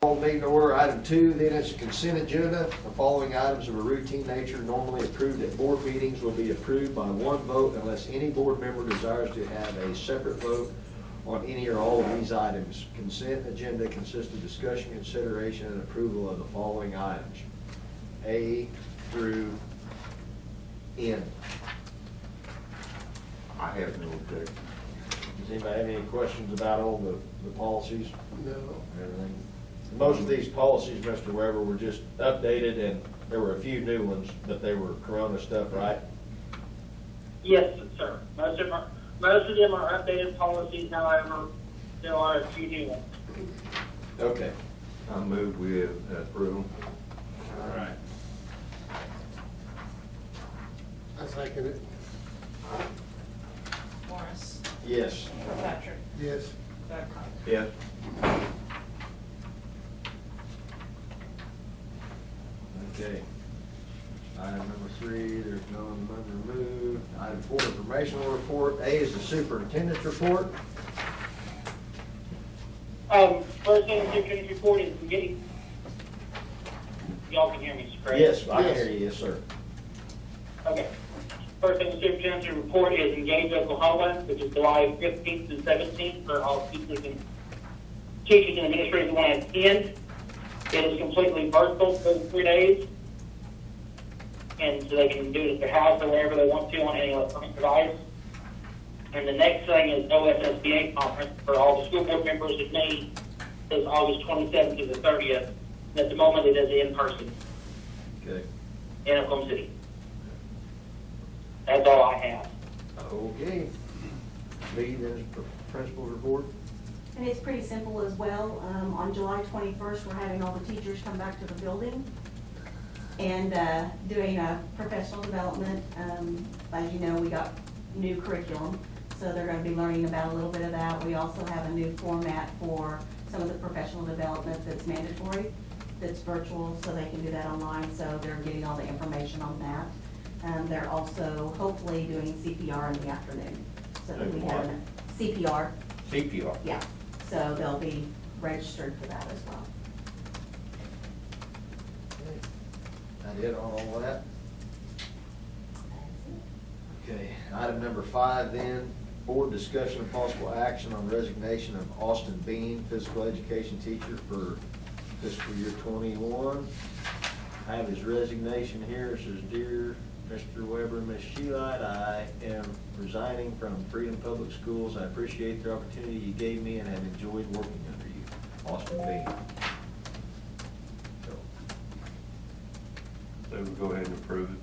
Call meeting to order. Item 2 then is consent agenda. The following items of a routine nature normally approved at board meetings will be approved by one vote unless any board member desires to have a separate vote on any or all of these items. Consent agenda consists of discussion, consideration, and approval of the following items, A through N. I have no objection. Does anybody have any questions about all the policies? No. Everything. Most of these policies, Mr. Weber, were just updated, and there were a few new ones, but they were Corona stuff, right? Yes, sir. Most of them are updated policies, however, there are a few new ones. Okay. I move we approve. All right. I second it. Morris, Yes. Kirkpatrick, Yes. Babcock. Yes. Okay. Item number 3, there's none removed. Item 4, informational report. A is the superintendent's report. First thing the superintendent's report is getting, y'all can hear me, correct? Yes, I can Yes. hear you, yes, sir. Okay. First thing the superintendent's report is Engage Oklahoma, which is July 15th and 17th for all teachers and administrators who want to attend. It is completely virtual for 3 days. And so they can do it at their house or wherever they want to on any electronic device. And the next thing is OSSBA conference for all the school board members that need. It's August 27th to the 30th. And at the moment, it is in person Okay. in Oklahoma City. That's all I have. Okay. B, then is principal's report. And it's pretty simple as well. On July 21st, we're having all the teachers come back to the building and doing a professional development. As you know, we got new curriculum, so they're going to be learning about a little bit of that. We also have a new format for some of the professional development that's mandatory, that's virtual, so they can do that online, so they're getting all the information on that. They're also hopefully doing CPR in the afternoon, so that we have CPR. CPR. Yeah, so they'll be registered for that as well. That it on all that? Okay, item number 5 then, board discussion of possible action on resignation of Austin Bean, physical education teacher for fiscal year 21. I have his resignation here. It says, "Dear Mr. Weber, Ms. Sheelight, I am resigning from Freedom Public Schools. I appreciate the opportunity you gave me and have enjoyed working under you. Austin Bean." So, So we go ahead and approve it.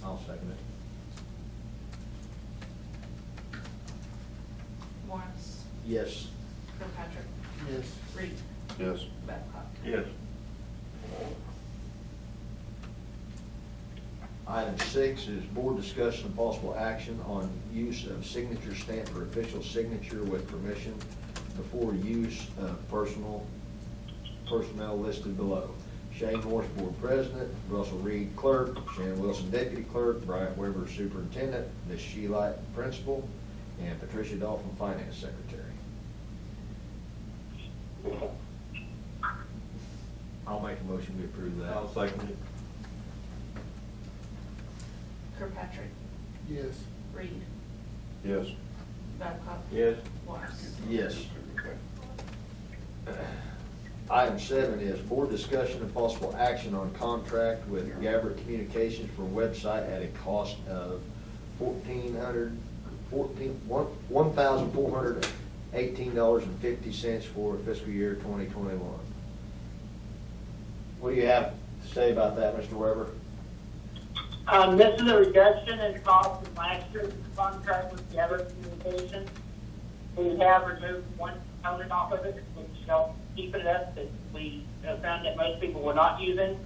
I'll second it. Morris, Yes. Kirkpatrick, Yes. Reed, Yes. Babcock. Yes. Item 6 is board discussion and possible action on use of signature stamp for official signature with permission before use of personnel listed below. Shane Morse, board president; Russell Reed, clerk; Shannon Wilson, deputy clerk; Bryant Weber, superintendent; Ms. Sheelight, principal; and Patricia Dolphin, finance secretary. I'll make a motion, we approve that. I'll second it. Kirkpatrick, Yes. Reed, Yes. Babcock. Yes. Morris. Yes. Item 7 is board discussion and possible action on contract with Gabbert Communications for website at a cost of $1,418.50 for fiscal year 2021. What do you have to say about that, Mr. Weber? This is a reduction in cost from last year's contract with Gabbert Communications. We have removed one component off of it, which helped keep it up, that we found that most people were not using.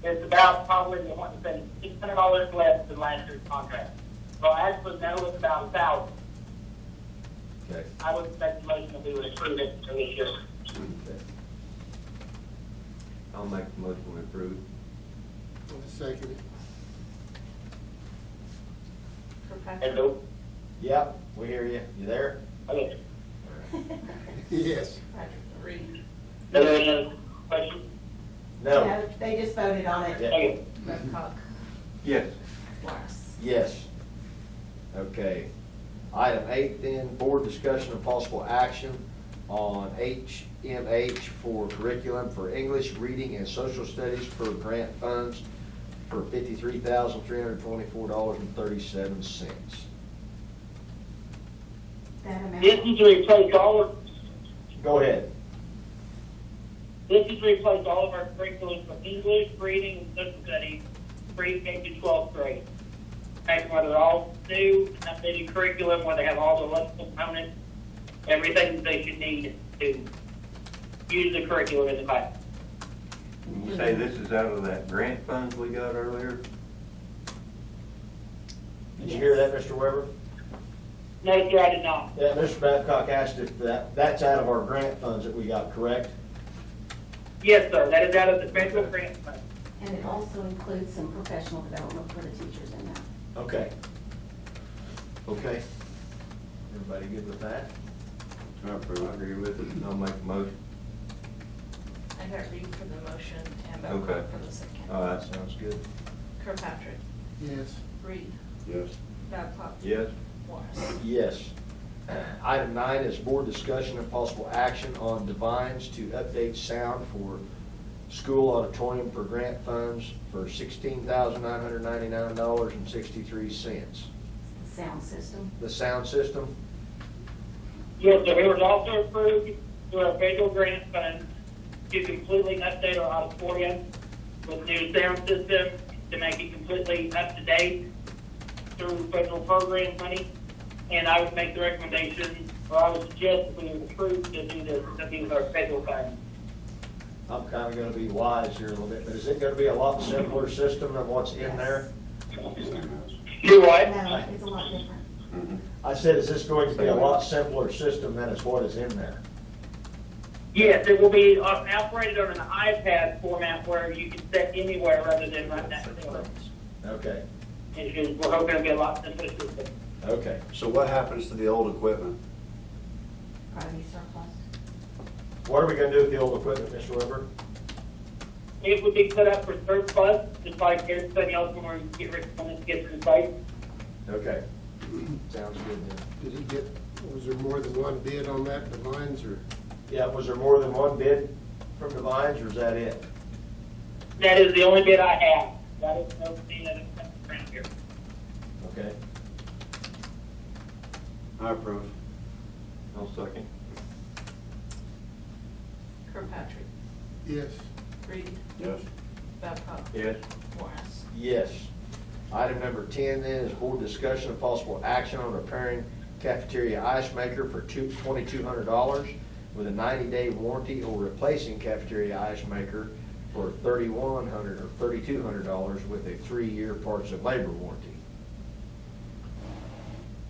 It's about probably, I want to say, $600 less than last year's contract. So I actually know it's about $1,000. Okay. I would make the motion that we would approve it for this year. Okay. I'll make the motion we approve it. I'll second it. Kirkpatrick, Hello? Yep, we hear you. You there? Okay. Yes. Patrick, Reed. Are there any other questions? No. They just voted on it. Yeah. Okay. Babcock. Yes. Morris. Yes. Okay. Item 8 then, board discussion and possible action on HMH for curriculum for English, reading, and social studies for grant funds for $53,324.37. That amount. This is to replace all of, Go ahead. this is to replace all of our curriculum for English, reading, and social studies, pre-K to 12th grade. Okay, where they're all new, updated curriculum, where they have all the lesson components, everything that they should need to use the curriculum in the class. When you say this is out of that grant funds we got earlier? Did you hear that, Mr. Weber? No, sir, I did not. Yeah, Mr. Babcock asked if that's out of our grant funds that we got, correct? Yes, sir, that is out of the federal grant fund. And it also includes some professional development for the teachers in that. Okay. Okay. Everybody good with that? I agree with it. I'll make a motion. I got Reed for the motion and Okay. Babcock for the second. All right. Sounds good. Kirkpatrick. Yes. Reed. Yes. Babcock. Yes. Morris. Yes. Item 9 is board discussion and possible action on Divines to update sound for school auditorium for grant funds for $16,999.63. The sound system. The sound system? Yes, sir, it was also approved through our federal grant fund to completely update our auditorium with new sound system to make it completely up to date through federal program money. And I would make the recommendation, or I would suggest that we approve to do this, something with our federal funds. I'm kind of going to be wise here a little bit, but is it going to be a lot simpler system than what's in there? Do what? No, it's a lot different. I said, is this going to be a lot simpler system than is what is in there? Yes, it will be operated on an iPad format where you can set anywhere rather than run that thing. Okay, We're hoping it'll be a lot simpler system. okay. So what happens to the old equipment? Probably surplus. What are we going to do with the old equipment, Mr. Weber? It would be put up for surplus, just like everything else when we get rid of it, gets replaced. Okay, sounds good then. Did he get, was there more than one bid on that, the lines, or? Yeah, was there more than one bid from Divines, or is that it? That is the only bid I have. That is no thing that is around here. Okay, I approve. I'll second. Kirkpatrick. Yes. Reed. Yes. Babcock. Yes. Morris. yes. Item number 10 then is board discussion of possible action on repairing Cafeteria Ice Maker for $2,200 with a 90-day warranty, or replacing Cafeteria Ice Maker for $3,100 or $3,200 with a 3-year parts and labor warranty.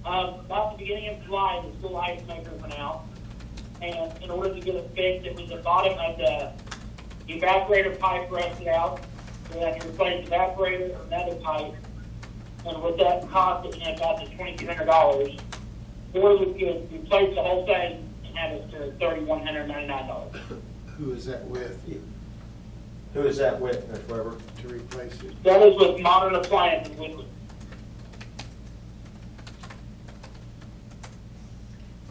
About the beginning of July, the school ice maker went out, and in order to get it fixed, it was the bottom of the evaporator pipe rusted out. So we had to replace the evaporator or another pipe, and with that cost, it came about to $2,200. Or we could replace the whole thing and have it for $3,199. Who is that with Who is that with, Ms. Weber? to replace it? That is with Modern Appliances with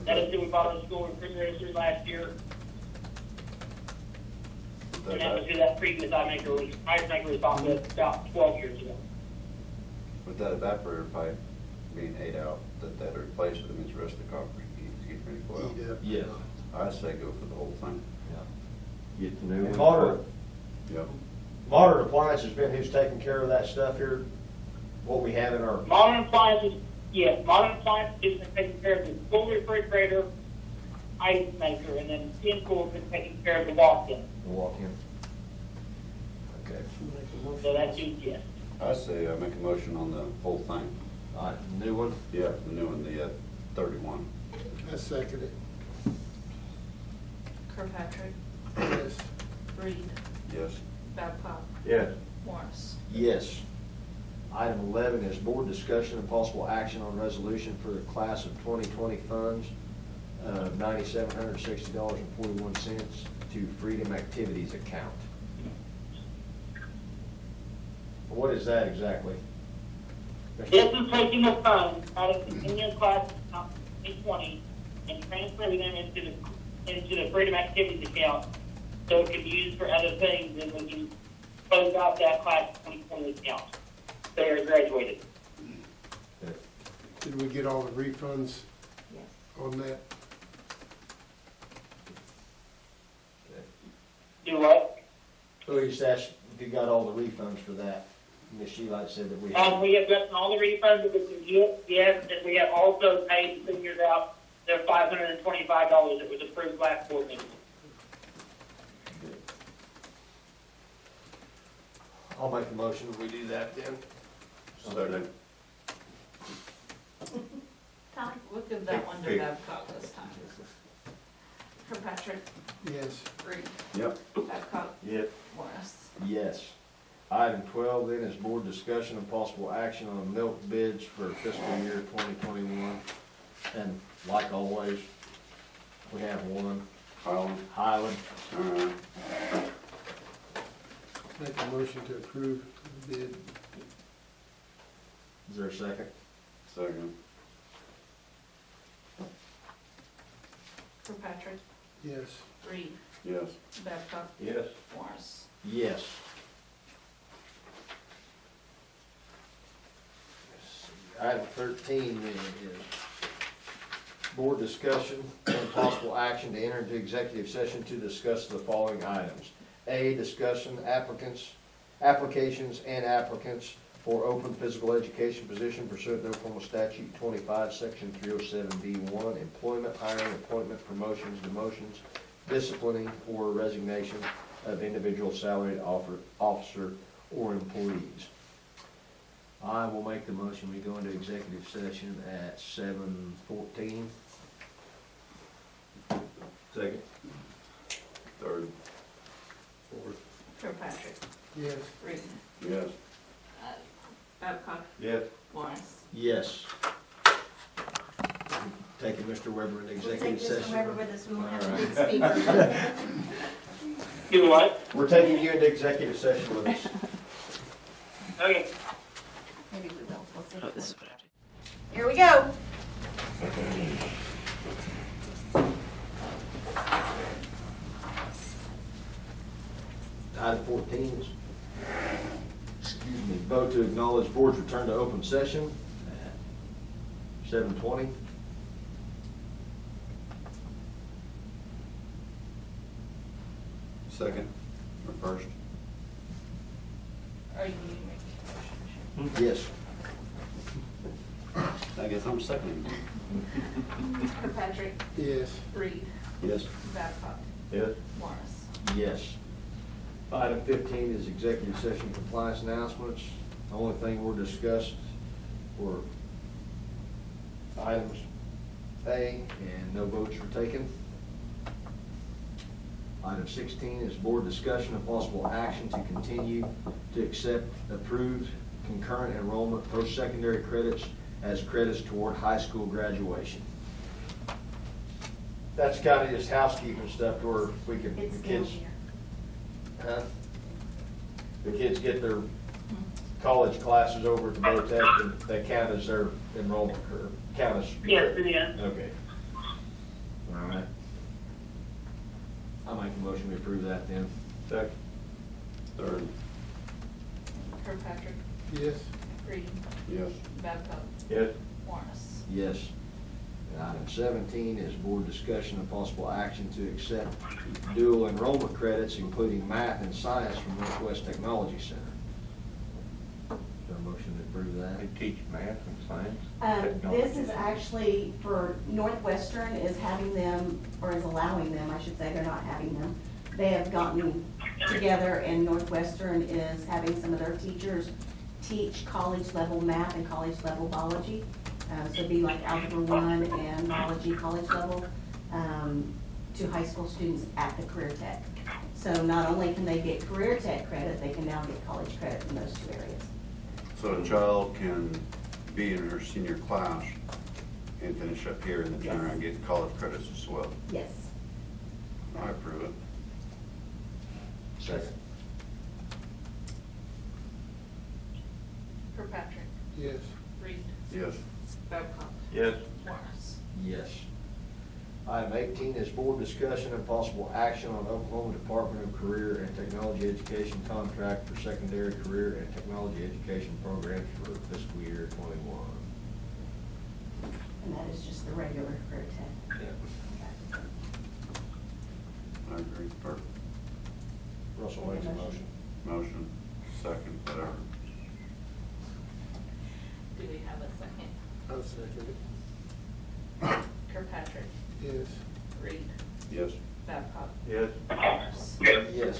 That is who we bought the school refrigerator last year. And that was who that previous ice maker was bought with about 12 years ago. With that evaporator pipe being ate out, that replaced it means the rest of the copper needs to get ready for Eat it. up. Yes. I say go for the whole thing. Get the new And one. Yep. Modern Appliance has been who's taking care of that stuff here, what we have in our, Modern Appliances, yes, Modern Appliances has been taking care of the school refrigerator, ice maker, and then Ten School has been taking care of the walk-in. walk-in. Okay. So that's who, yes. I say make a motion on the whole thing. All right, new one? Yeah, the new one, the 31. I second it. Kirkpatrick. Yes. Reed. Yes. Babcock. Yes. Morris. Yes. Item 11 is board discussion and possible action on resolution for the class of 2020 funds of $9,760.41 to Freedom Activities account. What is that exactly? This is taking the funds out of the senior class of 2020 and transferring them into the Freedom Activities account so it can be used for other things, and we can close out that class of 2020 account. They are graduated. Did we get all the refunds Yes. on that? Do what? So you just asked if you got all the refunds for that. Ms. Sheila said that we We had. have gotten all the refunds that we can get, yes, and we have also paid seniors out their $525 that was approved last board meeting. I'll make the motion if we do that then. Second. Tom, we'll give that one to Okay. Babcock this time. Kirkpatrick, Yes. Reed, Yep. Babcock, Yes. Morris. Yes. Item 12 then is board discussion and possible action on milk bids for fiscal year 2021. And like always, we have one, Highland. Highland. All right. Make a motion to approve the bid. Is there a second? Second. Kirkpatrick, Yes. Reed, Yes. Babcock, Yes. Morris. Yes. Item 13 then is board discussion and possible action to enter into executive session to discuss the following items. A, discussion applications and applicants for open physical education position pursuant to Oklahoma Statute 25, Section 307B1, employment, hiring, appointment, promotions, demotions, disciplining, or resignation of individual salaried officer or employees. I will make the motion, we go into executive session at 7:14. Second. Third. Fourth. Kirkpatrick, Yes. Reed, Yes. Babcock, Yes. Morris. Yes. Taking Mr. Weber into We'll take executive Mr. session. Weber with us, we won't have a All big right. speaker. Do what? We're taking you into executive session with us. Okay. Maybe we will, we'll see. Here we go. Item 14 is, vote to acknowledge board's return to open session at 7:20. Second. Or first. Are you going to make a motion? Yes. I guess I'm second. Kirkpatrick, Yes. Reed, Yes. Babcock, Yes. Morris. Yes. Item 15 is executive session compliance announcements. The only thing we're discussed were items A, and no votes were taken. Item 16 is board discussion of possible action to continue to accept approved concurrent enrollment post-secondary credits as credits toward high school graduation. That's kind of just housekeeping stuff where we can, It's the down kids. here. Huh? The kids get their college classes over at the VOTEC, and they count as their enrollment, or count as. Yes, it is. Okay. All right. I'll make a motion to approve that then. Second. Third. Kirkpatrick, Yes. Reed, Yes. Babcock, Yes. Morris. Yes. And item 17 is board discussion and possible action to accept dual enrollment credits, including math and science from Northwest Technology Center. Is there a motion to approve that? They teach math and science. This is actually for Northwestern is having them, or is allowing them, I should say, they're not having them. They have gotten together and Northwestern is having some of their teachers teach college level math and college level biology. So it'd be like Algebra 1 and biology college level to high school students at the Career Tech. So not only can they get Career Tech credit, they can now get college credit in those two areas. So a child can be in her senior class and finish up here and then turn around and get college credits as well. Yes. I approve it. Second. Kirkpatrick, Yes. Reed, Yes. Babcock, Yes. Morris. Yes. Item 18 is board discussion and possible action on Oklahoma Department of Career and Technology Education contract for secondary career and technology education programs for fiscal year 21. And that is just the regular career tech. Yeah. I agree. Perfect. Russell makes a motion. Motion, second, whatever. Do we have a second? I'll second it. Kirkpatrick, Yes. Reed, Yes. Babcock, Yes. Morris. Yes.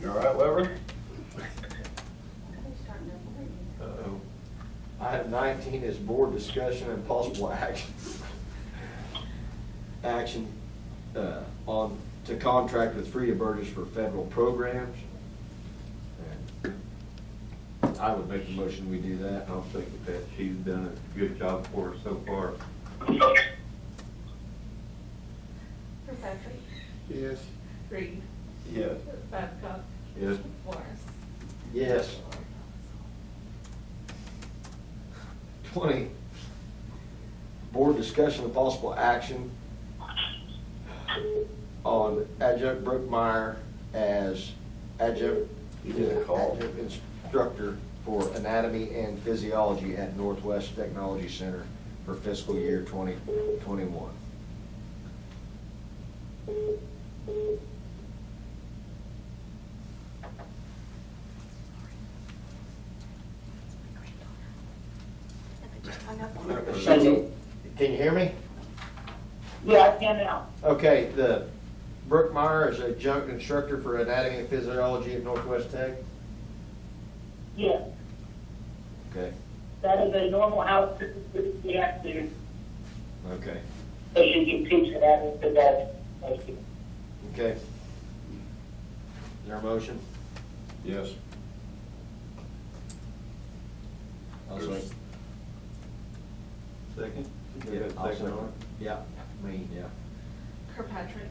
You all right, Weber? Uh-oh. Item 19 is board discussion and possible action. On to contract with Frida Burgess for federal programs. And I would make the motion we do that. I'll second that. She's done a good job for us so far. Kirkpatrick, Yes. Reed, Yes. Babcock, Yes. Morris. Yes. 20, board discussion and possible action on adjunct Brookmeyer as adjunct You did a call. adjunct instructor for anatomy and physiology at Northwest Technology Center for fiscal year 2021. Can you hear me? Yeah, I can now. Okay, the Brookmeyer is a adjunct instructor for anatomy and physiology at Northwest Tech. Yes, Okay, that is a normal house we have to, okay, so she can teach that to that. okay. Is there a motion? Yes. I'll say. Second? Yeah, You got a I'll second on second. Yeah, me, yeah. Kirkpatrick,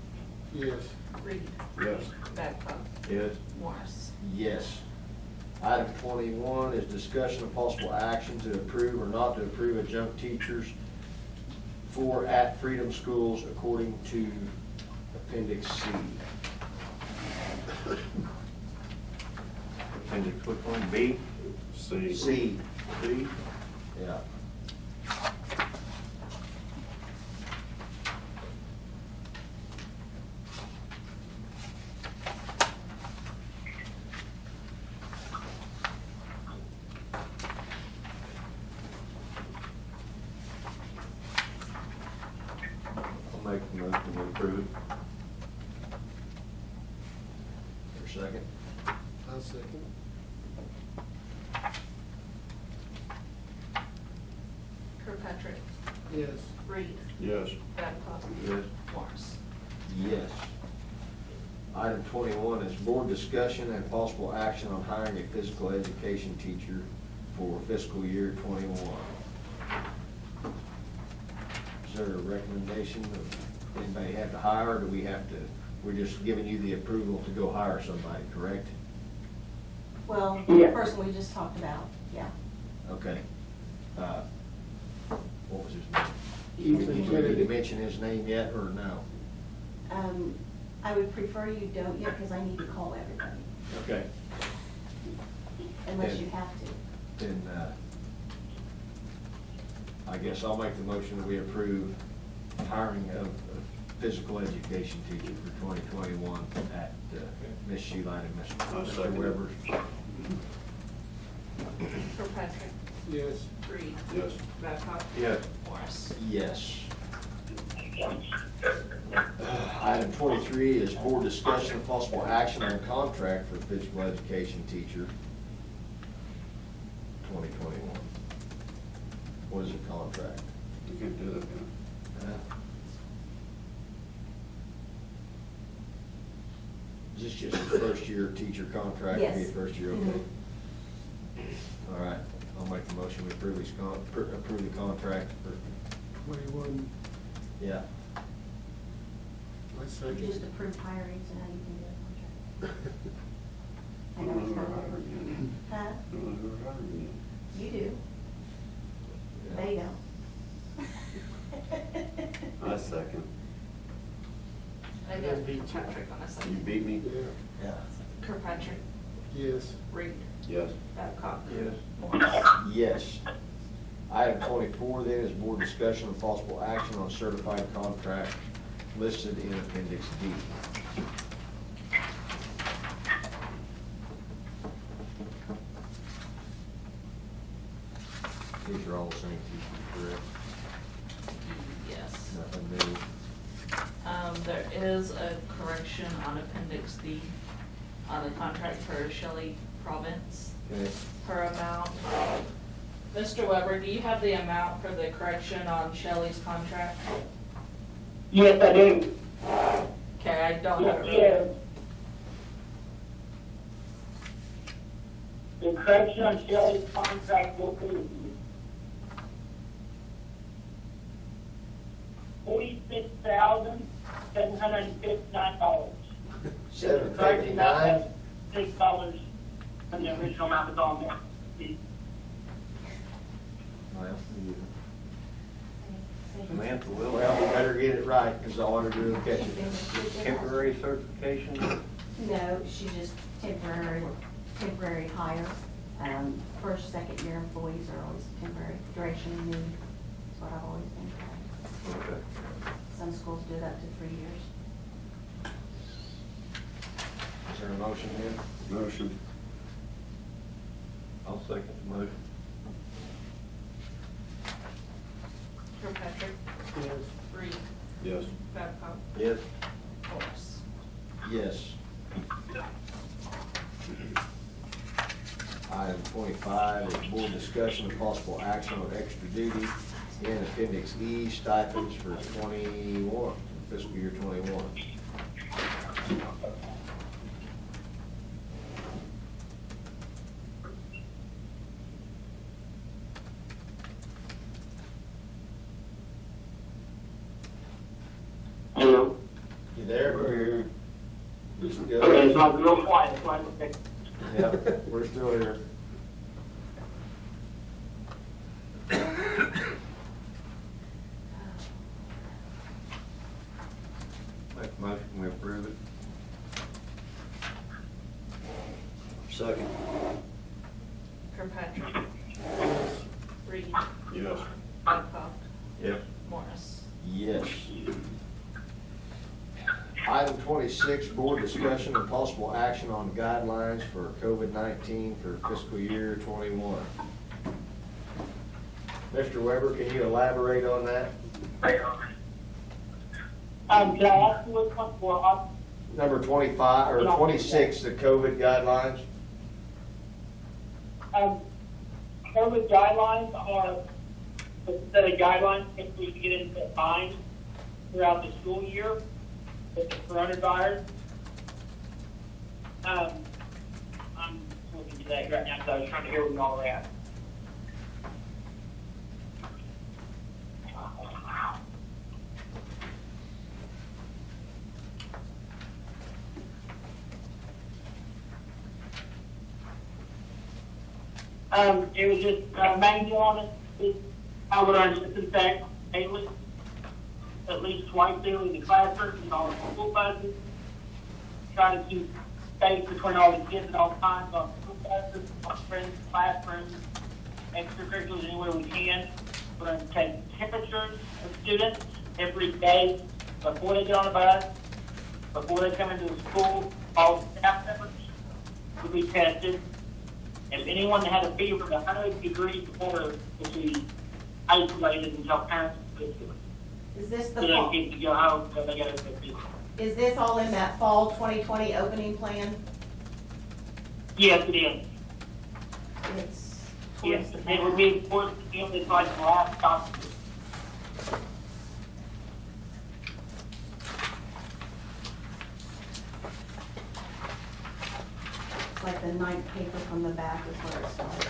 Yes. Reed, Yes. Babcock, it? Yes. Morris. Yes. Item 21 is discussion of possible action to approve or not to approve adjunct teachers for at Freedom Schools according to Appendix C. Appendix, which one? B? C. C, C? yeah. I'll make the motion to approve it. For a second. I'll second. Kirkpatrick, Yes. Reed, Yes. Babcock, Yes. Morris. Yes. Item 21 is board discussion and possible action on hiring a physical education teacher for fiscal year 21. Is there a recommendation of anybody have to hire, or do we have to, we're just giving you the approval to go hire somebody, correct? Well, the Yeah. person we just talked about, yeah. Okay. What was his name? Ethan Did you Kennedy. mention his name yet, or no? I would prefer you don't yet, because I need to call everybody, Okay. unless Yeah. you have to. Then, I guess I'll make the motion that we approve hiring of a physical education teacher for 2021 at Miss Sheila and I'll Mr. second it. Weber's. Kirkpatrick, Yes. Reed, Yes. Babcock, Yes. Morris. Yes. Item 23 is board discussion of possible action on contract for physical education teacher 2021. What is a contract? You can't do that, can Is this just a first year teacher contract? Yes. Be a first year, okay? Mhm. All right, I'll make the motion motion, we approve approve the contract for, 21, yeah. I You second. just approved hirings and how you can do a contract. I I know don't it's know not who hired you. Huh? I don't know who hired you. You do. They don't. I second. I got Kirkpatrick on a You second. beat me? Yeah, Yeah. Kirkpatrick, yes. Reed, Yes. Babcock. Yes. Morris. Yes. Item 24 then is board discussion and possible action on certified contract listed in Appendix D. These are all the same teachers, correct? Yes. Nothing new. There is a correction on Appendix D on the contract for Shelley Province. Okay. Her amount. Mr. Weber, do you have the amount for the correction on Shelley's contract? Yes, I do. Okay, I don't have it. Yes. The correction on Shelley's contract will be $46,759. $759? $6 and the original amount is on there. Well, Samantha will. well, we better get it right, because the auditor will catch it. Temporary certification? No, she's just temporary hire. First, second year employees are always temporary, duration need, that's what I've always been told. Okay. Some schools do it up to 3 years. Is there a motion here? Motion. I'll second the motion. Kirkpatrick, Yes. Reed, Yes. Babcock, Yes. Morris. Yes. Item 25 is board discussion and possible action on extra duty in Appendix E stipends for 21, fiscal year 21. Hello? You there? We're here. You still Okay, there? so I'm real quiet, so I'm okay. Yeah, we're still here. Make a motion, we approve it. Second. Kirkpatrick, Yes. Reed, Yes. Babcock, Yes. Morris. Yes. Item 26, board discussion and possible action on guidelines for COVID-19 for fiscal year 21. Mr. Weber, can you elaborate on that? Can I ask you which one for us? Number 25, or 26, the COVID guidelines? COVID guidelines are a set of guidelines if we get into fines throughout the school year with the coronavirus. I'm looking at that right now because I was trying to hear what y'all were at. It was just, manual on it, is how we're going to disinfect daily, at least twice daily in the classrooms and all the school buses. Trying to keep space between all the kids at all times on school buses, on friends, classrooms, extracurriculars anywhere we can. We're going to take temperatures of students every day before they get on the bus, before they come into the school. All staff members will be tested. If anyone that had a fever of 100 degrees before will be isolated until parents get to it. Is this So the they fall, get to go home until they get a fever. is this all in that fall 2020 opening plan? Yes, it is. It's Yes, towards the it would back. be towards the end, it's like the last stop. It's like the ninth paper from the back is where it starts.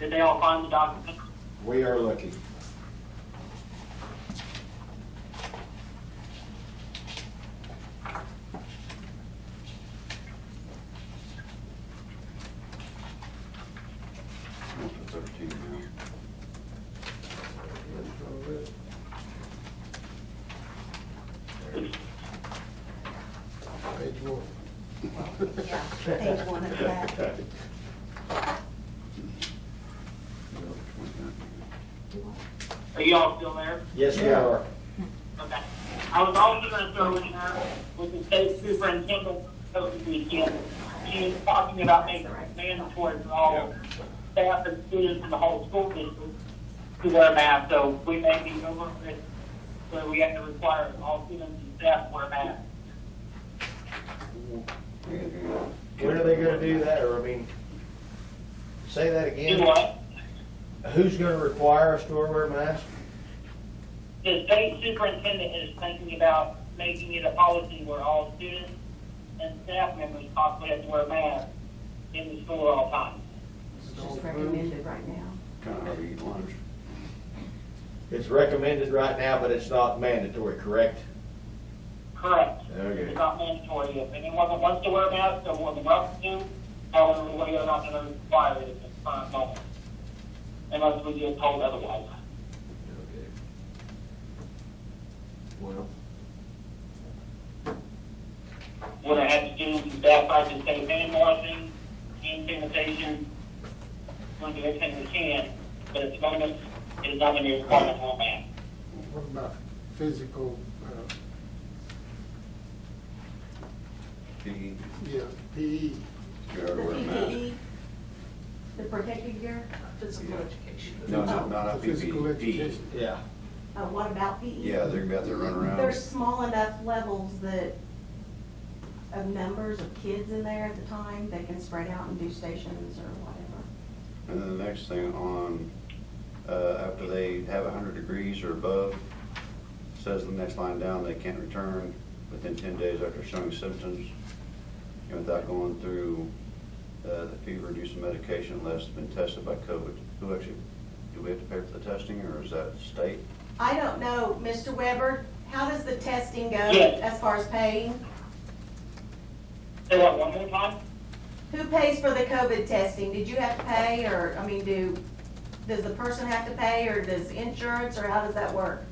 Did they all find the document? We are lucky. Up to 13 now. Page one. Yeah, page one of that. Are you all still there? Yes, we are. Okay. I was also gonna throw in there with the state superintendent over the weekend. She was talking about making it mandatory for all staff and students in the whole school district to wear masks. So we may be over it, so we have to require all students and staff to wear masks. When are they gonna do that, or, I mean, say that again? Do what? Who's gonna require us to wear masks? The state superintendent is thinking about making it a policy where all students and staff members possibly have to wear masks in the school at all times. It's just recommended right now. Kind of hard to eat lunch. It's recommended right now, but it's not mandatory, correct? Correct. Okay. It's not mandatory. If anyone that wants to wear a mask, they're more than welcome to. However, we are not going to require it at this current moment, unless we get told otherwise. Okay. Well, What I have to do is staff practice safe hand washing, hand sanitation, we'll do everything we can, but at the moment, it is not going to be required to wear a mask. What about physical, PE, yeah, PE? you The gotta wear a mask. PPE, the protective gear, Physical education. No, not a Physical PPE. education. yeah. what about PE? Yeah, they're about to run around. There's small enough levels that, of numbers of kids in there at the time, they can spread out and do stations or whatever. And then the next thing on, after they have 100 degrees or above, says the next line down, they can't return within 10 days after showing symptoms, without going through the fever-reducing medication unless it's been tested by COVID. Who actually, do we have to pay for the testing, or is that state? I don't know, Mr. Weber, how does the testing go Yes. as far as paying? Say that one more time? Who pays for the COVID testing? Did you have to pay, or, I mean, does the person have to pay, or does insurance, or how does that work?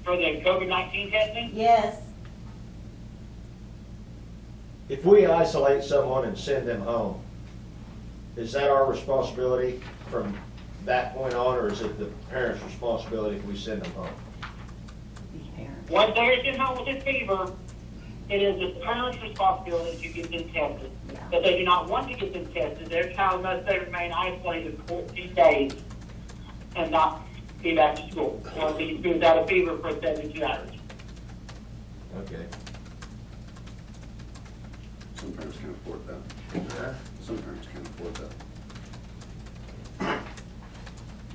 For the COVID-19 testing? Yes, If we isolate someone and send them home, is that our responsibility from that point on, or is it the parent's responsibility if we send them home? these parents. Once they're sent home with a fever, it is the parent's responsibility to get them tested. Yeah. If they do not want to get them tested, their child must they remain isolated for 14 days and not be back to school, or be without a fever for 72 hours. Okay. Some parents can't afford that. Some parents can't afford that.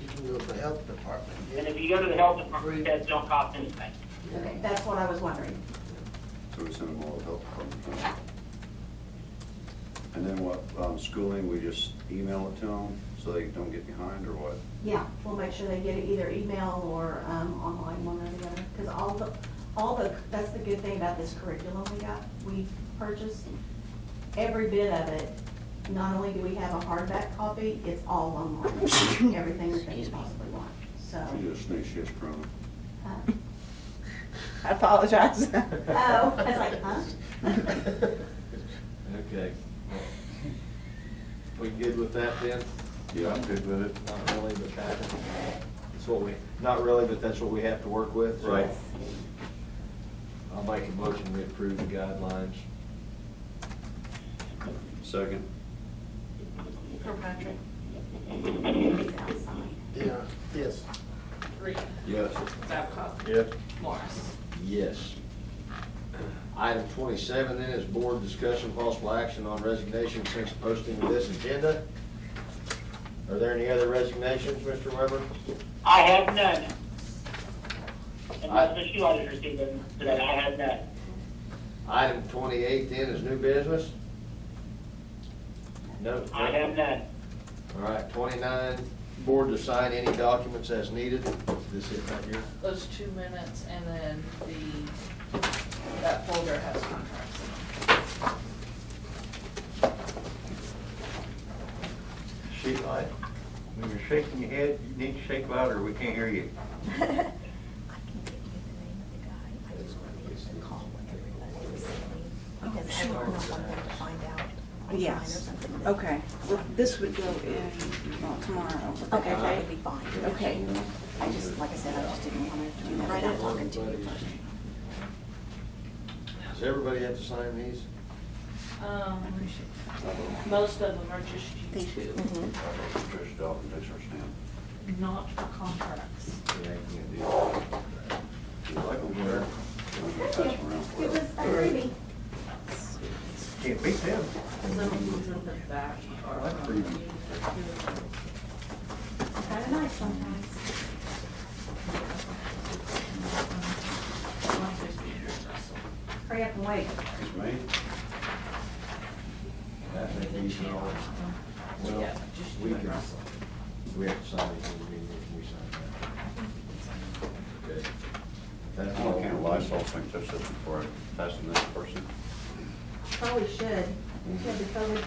You can go to the health department. And if you go to the health department, tests don't cost anything. Okay, that's what I was wondering. So we send them all to health department. And then what, schooling, we just email it to them so they don't get behind, or what? Yeah, we'll make sure they get it either email or online, one or the other. Because all the, that's the good thing about this curriculum we purchased. Every bit of it, not only do we have a hardback copy, it's all online. Everything that they possibly want, so. You just snake shit's from. uh, I apologize. Oh, I was like, huh? Okay. We good with that then? Yeah, I'm good with it. Not really, but that's what we, not really, but that's what we have to work with, so. Right. I'll make a motion to approve the guidelines. Second. Kirkpatrick, It's outside. Yeah, yes. Reed, Yes. Babcock, Yes. Morris. Yes. Item 27 then is board discussion, possible action on resignation since posting of this agenda. Are there any other resignations, Mr. Weber? I have none. Unless Ms. Sheila has received them today, I have none. Item 28 then is new business. No. I have none. All right, 29, board to sign any documents as needed. Is this it right here? Those 2 minutes, and then that folder has contracts in Sheet light. When you're shaking your head, you need to shake louder, we can't hear you. I can get you the name of the guy, I just wanted to call whenever everybody was saying, because I don't know if I'm going to find out. online or Yes, something that- okay. Well, this would go in, well, tomorrow. Okay, that would be fine. Okay. I just, like I said, I just didn't want to do that without talking to you first. Does everybody have to sign these? Most of them are just you two, Mhm. Trish Dalton takes our stamp. not for contracts. Yeah, you can't do that. You like them there? Pass them around for It us. was a freebie. Can't beat them. Some of these in the back are. That's pretty good. Kind of nice sometimes. Hurry up and wait. It's me. I think these are all, well, Yeah, just we you and can, Russell. we have to sign these in the meeting, we sign that. Okay. That's I all. can't Lysol think touch this before I pass them to this person. Probably should. You should be COVID.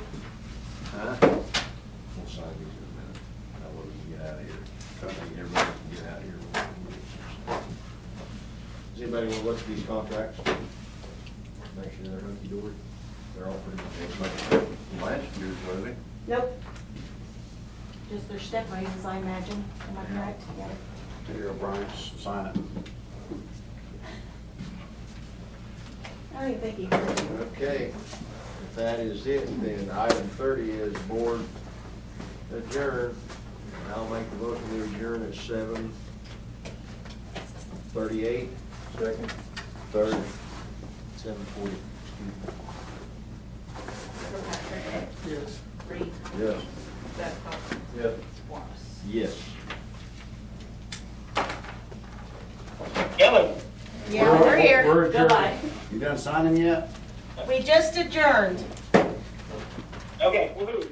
Huh? We'll sign these in a minute. Now we'll get out of here. I think everybody can get out of here. Does anybody want to look at these contracts? Make sure they're hunky-dory? They're all pretty much. Last year's, were they? Nope. Just their step raises, I imagine. Am I correct? Yeah. Here, O'Brien, sign it. I don't even think he heard it. Okay, if that is it, then item 30 is board adjourn. I'll make the motion to adjourn at 7:38. Second. Third. 7:40. Kirkpatrick. Yes. Reed. Yes. Babcock. Yes. Wallace. Yes. Kelly? Yeah, we're here. We're adjourned. Goodbye. You done signing yet? We just adjourned. Okay, woohoo.